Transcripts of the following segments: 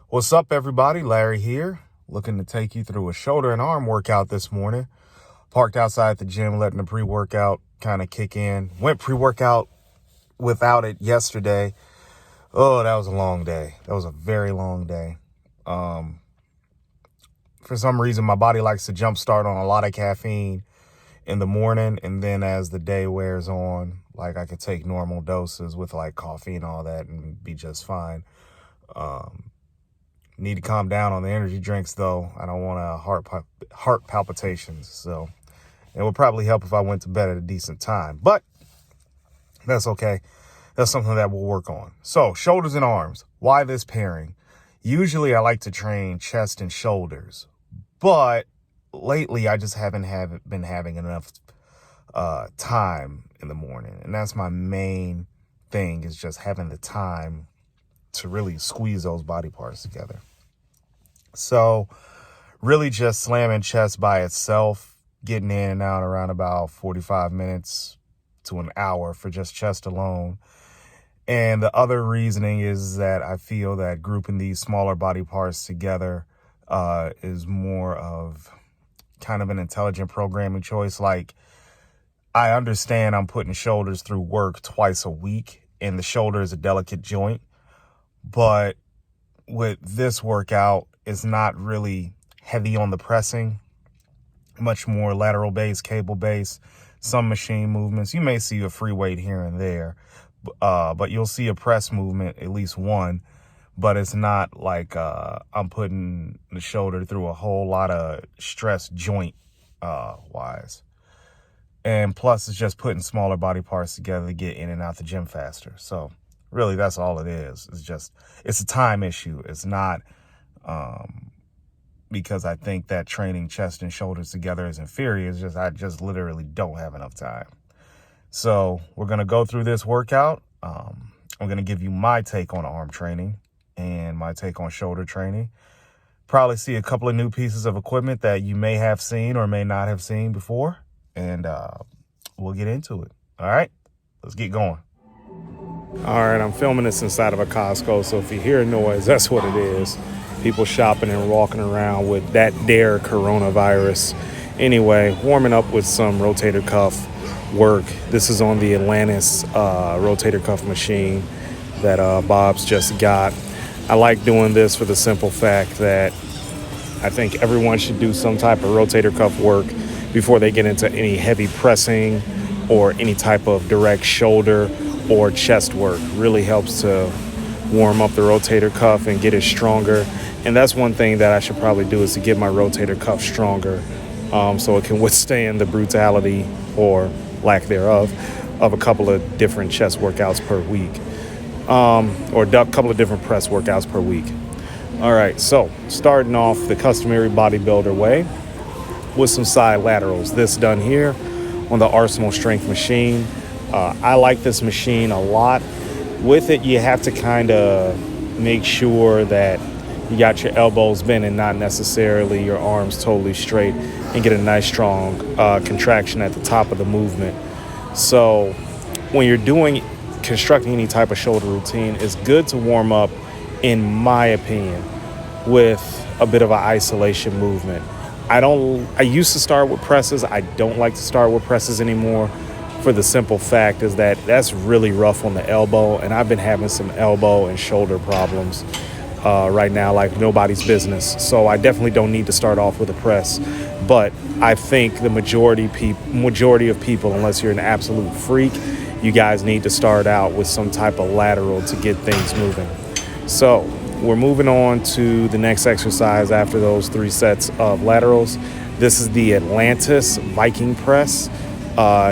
What's up, everybody? Larry here, looking to take you through a shoulder and arm workout this morning. Parked outside the gym, letting the pre-workout kind of kick in. Went pre-workout without it yesterday. Oh, that was a long day. That was a very long day. For some reason, my body likes to jumpstart on a lot of caffeine in the morning, and then as the day wears on, like I could take normal doses with like coffee and all that and be just fine. Need to calm down on the energy drinks, though. I don't want heart palpitations, so it would probably help if I went to bed at a decent time, but that's okay. That's something that we'll work on. So, shoulders and arms. Why this pairing? Usually I like to train chest and shoulders, but lately I just haven't been having enough time in the morning, and that's my main thing, is just having the time to really squeeze those body parts together. So really just slamming chest by itself, getting in and out around about 45 minutes to an hour for just chest alone. And the other reasoning is that I feel that grouping these smaller body parts together is more of kind of an intelligent programming choice. Like, I understand I'm putting shoulders through work twice a week, and the shoulder is a delicate joint. But with this workout, it's not really heavy on the pressing, much more lateral base, cable base, some machine movements. You may see a free weight here and there, but you'll see a press movement, at least one, but it's not like I'm putting the shoulder through a whole lot of stress joint wise. And plus, it's just putting smaller body parts together to get in and out the gym faster. So really, that's all it is. It's a time issue. It's not because I think that training chest and shoulders together is inferior. It's just I just literally don't have enough time. So we're going to go through this workout. I'm going to give you my take on arm training and my take on shoulder training. Probably see a couple of new pieces of equipment that you may have seen or may not have seen before. And we'll get into it. All right, let's get going. All right, I'm filming this inside of a Costco, so if you hear a noise, that's what it is. People shopping and walking around with that dare coronavirus. Anyway, warming up with some rotator cuff work. This is on the Atlantis rotator cuff machine that Bob's just got. I like doing this for the simple fact that I think everyone should do some type of rotator cuff work before they get into any heavy pressing or any type of direct shoulder or chest work. Really helps to warm up the rotator cuff and get it stronger. And that's one thing that I should probably do, is to get my rotator cuff stronger so it can withstand the brutality or lack thereof of a couple of different chest workouts per week, or a couple of different press workouts per week. All right, so starting off the customary bodybuilder way with some side laterals. This done here on the Arsenal Strength machine. I like this machine a lot. With it, you have to kind of make sure that you got your elbows bent and not necessarily your arms totally straight, and get a nice strong contraction at the top of the movement. So when you're constructing any type of shoulder routine, it's good to warm up, in my opinion, with a bit of an isolation movement. I used to start with presses. I don't like to start with presses anymore, for the simple fact is that that's really rough on the elbow, and I've been having some elbow and shoulder problems right now like nobody's business. So I definitely don't need to start off with a press. But I think the majority of people, unless you're an absolute freak, you guys need to start out with some type of lateral to get things moving. So we're moving on to the next exercise after those 3 sets of laterals. This is the Atlantis Viking press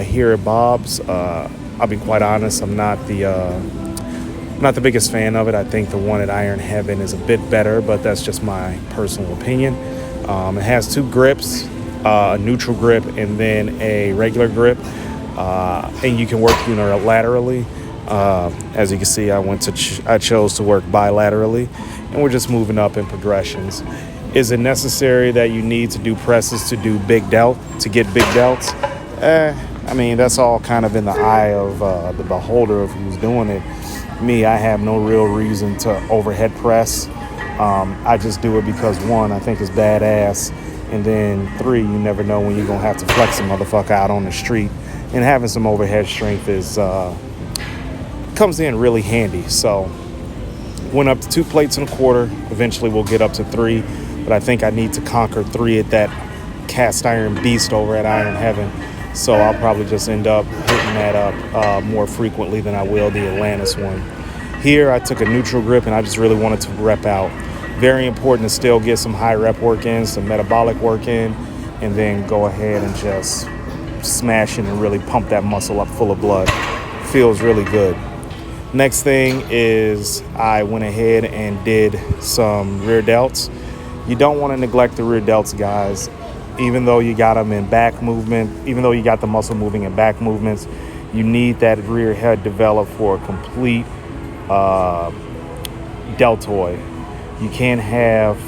here at Bob's. I'll be quite honest, I'm not the biggest fan of it. I think the one at Iron Heaven is a bit better, but that's just my personal opinion. It has 2 grips, a neutral grip and then a regular grip, and you can work unilaterally. As you can see, I chose to work bilaterally, and we're just moving up in progressions. Is it necessary that you need to do presses to get big delts? I mean, that's all kind of in the eye of the beholder of who's doing it. Me, I have no real reason to overhead press I just do it because, one, I think it's badass, and then 3, you never know when you're going to have to flex a motherfucker out on the street, and having some overhead strength is comes in really handy. So went up to 2 plates and a quarter. Eventually we'll get up to 3, but I think I need to conquer 3 at that cast iron beast over at Iron Heaven. So I'll probably just end up hitting that up more frequently than I will the Atlantis one. Here I took a neutral grip and I just really wanted to rep out. Very important to still get some high rep work in, some metabolic work in, and then go ahead and just smash it and really pump that muscle up full of blood. Feels really good. Next thing is I went ahead and did some rear delts. You don't want to neglect the rear delts, guys. Even though you got them in back movement, even though you got the muscle moving in back movements, you need that rear head developed for a complete deltoid. You can't have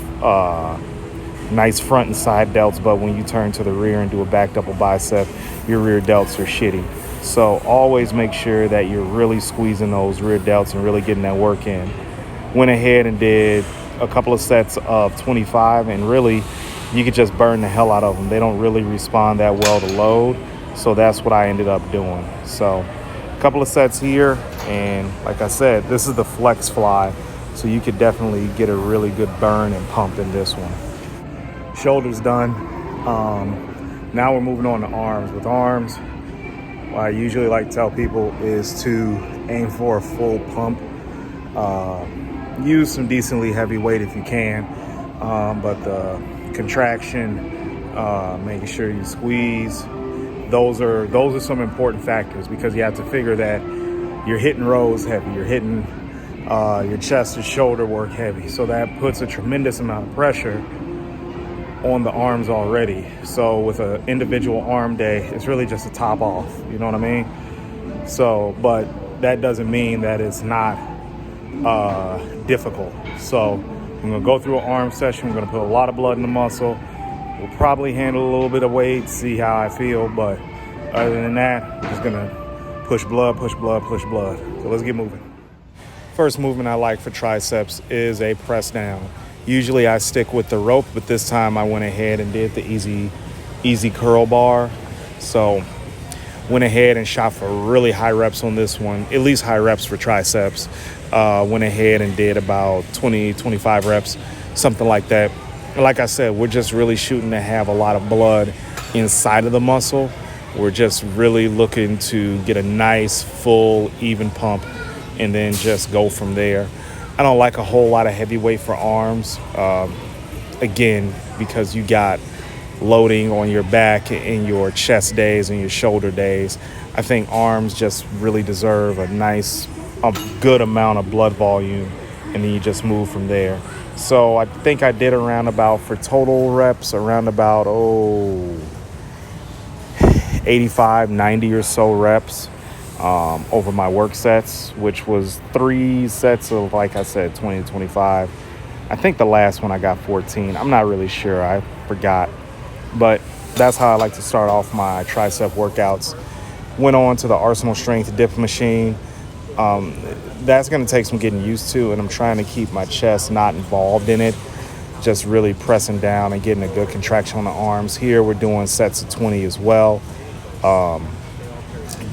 nice front and side delts, but when you turn to the rear and do a back double bicep, your rear delts are shitty. So always make sure that you're really squeezing those rear delts and really getting that work in. Went ahead and did a couple of sets of 25, and really you could just burn the hell out of them. They don't really respond that well to load, so that's what I ended up doing. So a couple of sets here, and like I said, this is the flex fly, so you could definitely get a really good burn and pump in this one. Shoulders done. Now we're moving on to arms. With arms, what I usually like to tell people is to aim for a full pump. Use some decently heavy weight if you can, but the contraction, making sure you squeeze, those are some important factors, because you have to figure that you're hitting rows heavy, you're hitting your chest and shoulder work heavy, so that puts a tremendous amount of pressure on the arms already. So with an individual arm day, it's really just a top off, you know what I mean? So, but that doesn't mean that it's not difficult. So I'm gonna go through an arm session. We're gonna put a lot of blood in the muscle. We'll probably handle a little bit of weight, see how I feel, but other than that, we're just gonna push blood, push blood, push blood. So let's get moving. First movement I like for triceps is a press down. Usually I stick with the rope, but this time I went ahead and did the easy curl bar. So went ahead and shot for really high reps on this one, at least high reps for triceps. Went ahead and did about 20, 25 reps, something like that. And like I said, we're just really shooting to have a lot of blood inside of the muscle. We're just really looking to get a nice, full, even pump, and then just go from there. I don't like a whole lot of heavy weight for arms, again, because you got loading on your back and your chest days and your shoulder days. I think arms just really deserve a good amount of blood volume, and then you just move from there. So I think I did around about, for total reps, around about 85, 90 or so reps over my work sets, which was 3 sets of, like I said, 20 to 25. I think the last one I got 14. I'm not really sure. I forgot. But that's how I like to start off my tricep workouts. Went on to the Arsenal Strength dip machine. That's going to take some getting used to, and I'm trying to keep my chest not involved in it. Just really pressing down and getting a good contraction on the arms. Here we're doing sets of 20 as well.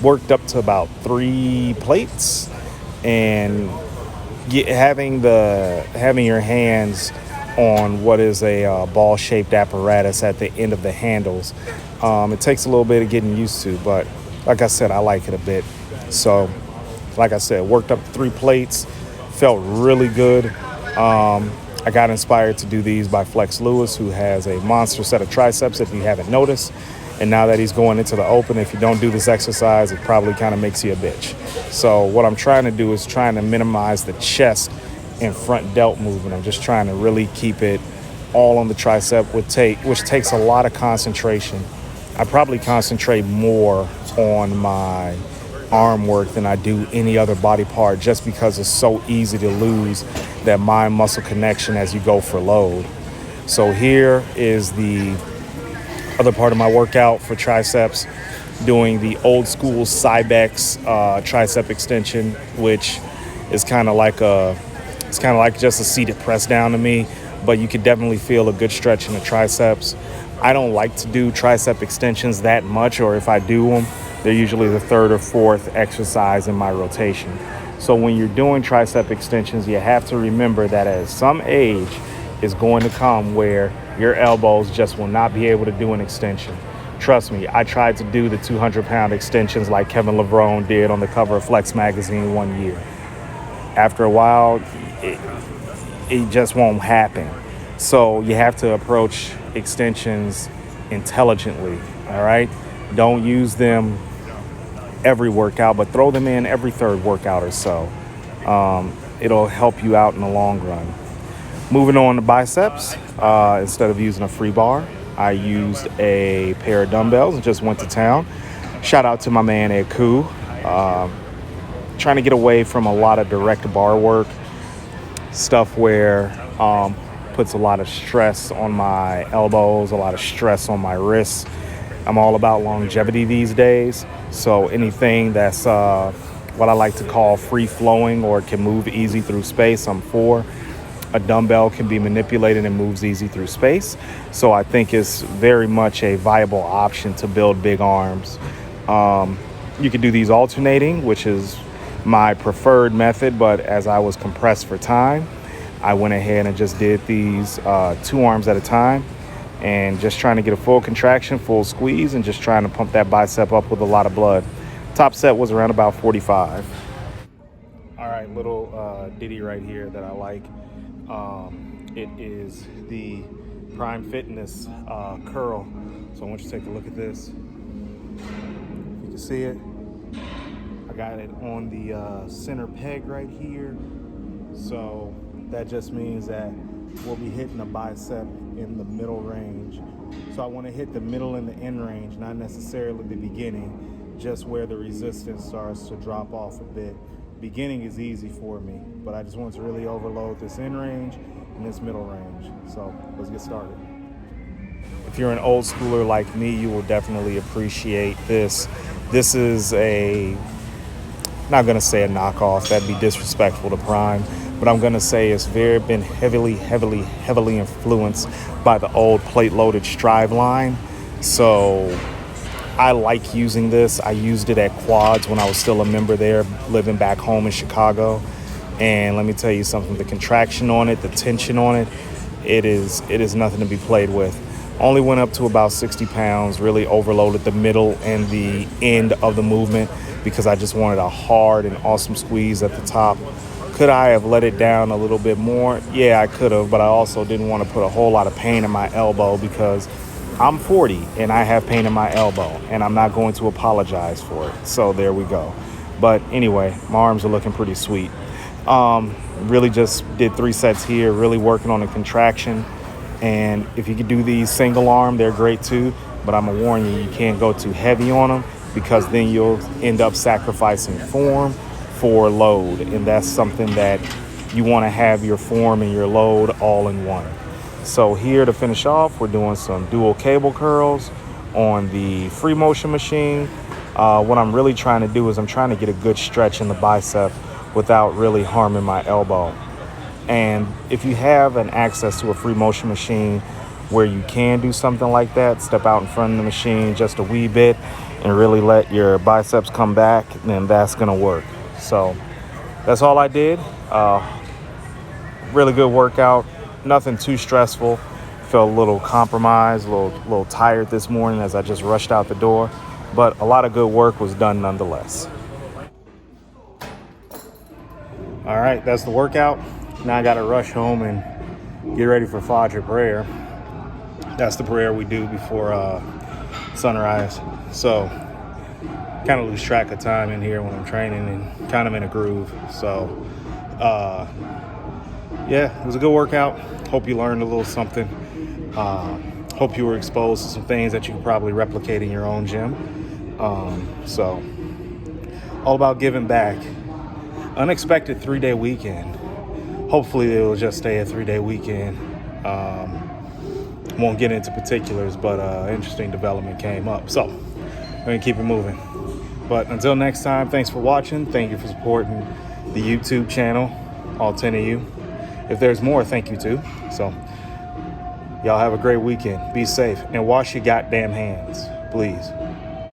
Worked up to about 3 plates, and having your hands on what is a ball-shaped apparatus at the end of the handles. It takes a little bit of getting used to, but like I said, I like it a bit. So, like I said, worked up to 3 plates, felt really good. I got inspired to do these by Flex Lewis, who has a monster set of triceps, if you haven't noticed. And now that he's going into the open, if you don't do this exercise, it probably kind of makes you a bitch. So what I'm trying to do is trying to minimize the chest and front delt movement. I'm just trying to really keep it all on the tricep, which takes a lot of concentration. I probably concentrate more on my arm work than I do any other body part, just because it's so easy to lose that mind muscle connection as you go for load. So here is the other part of my workout for triceps, doing the old school Cybex tricep extension, which is kind of like a It's kind of like just a seated press down to me, but you could definitely feel a good stretch in the triceps. I don't like to do tricep extensions that much, or if I do them, they're usually the third or fourth exercise in my rotation. So when you're doing tricep extensions, you have to remember that at some age is going to come where your elbows just will not be able to do an extension. Trust me, I tried to do the 200-pound extensions like Kevin Levrone did on the cover of Flex magazine one year. After a while, it just won't happen. So you have to approach extensions intelligently, all right? Don't use them every workout, but throw them in every third workout or so. It'll help you out in the long run. Moving on to biceps, instead of using a free bar, I used a pair of dumbbells and just went to town. Shout out to my man Ed Koo. Trying to get away from a lot of direct bar work, stuff where puts a lot of stress on my elbows, a lot of stress on my wrists. I'm all about longevity these days, so anything that's what I like to call free-flowing or can move easy through space, I'm for. A dumbbell can be manipulated and moves easy through space, so I think it's very much a viable option to build big arms. You can do these alternating, which is my preferred method, but as I was compressed for time, I went ahead and just did these 2 arms at a time and just trying to get a full contraction, full squeeze, and just trying to pump that bicep up with a lot of blood. Top set was around about 45. All right, little ditty right here that I like. It is the Prime Fitness curl. So I want you to take a look at this. You can see it. I got it on the center peg right here. So that just means that we'll be hitting the bicep in the middle range. So I want to hit the middle and the end range, not necessarily the beginning, just where the resistance starts to drop off a bit. Beginning is easy for me, but I just want to really overload this end range and this middle range. So let's get started. If you're an old schooler like me, you will definitely appreciate this. This is not going to say a knockoff, that'd be disrespectful to Prime, but I'm going to say it's been heavily influenced by the old plate-loaded Strive line. So I like using this. I used it at Quads when I was still a member there, living back home in Chicago. And let me tell you something, the contraction on it, the tension on it, it is nothing to be played with. Only went up to about 60 pounds, really overloaded the middle and the end of the movement because I just wanted a hard and awesome squeeze at the top. Could I have let it down a little bit more? Yeah, I could have, but I also didn't want to put a whole lot of pain in my elbow because I'm 40 and I have pain in my elbow and I'm not going to apologize for it. So there we go. But anyway, my arms are looking pretty sweet. Really just did 3 sets here, really working on the contraction. And if you could do these single arm, they're great too. But I'm gonna warn you, you can't go too heavy on them because then you'll end up sacrificing form for load. And that's something that you want to have your form and your load all in one. So here to finish off, we're doing some dual cable curls on the free motion machine. What I'm really trying to do is I'm trying to get a good stretch in the bicep without really harming my elbow. And if you have an access to a free motion machine where you can do something like that, step out in front of the machine just a wee bit and really let your biceps come back, then that's gonna work. So that's all I did. Really good workout, nothing too stressful. Felt a little compromised, a little tired this morning as I just rushed out the door, but a lot of good work was done nonetheless. All right, that's the workout. Now I gotta rush home and get ready for Fajr prayer. That's the prayer we do before sunrise. So kind of lose track of time in here when I'm training and kind of in a groove. So yeah, it was a good workout. Hope you learned a little something. Hope you were exposed to some things that you can probably replicate in your own gym. So all about giving back. Unexpected 3-day weekend. Hopefully it will just stay a 3-day weekend. Won't get into particulars, but interesting development came up. So we're gonna keep it moving. But until next time, thanks for watching. Thank you for supporting the YouTube channel, all 10 of you. If there's more, thank you too. So y'all have a great weekend. Be safe and wash your goddamn hands, please.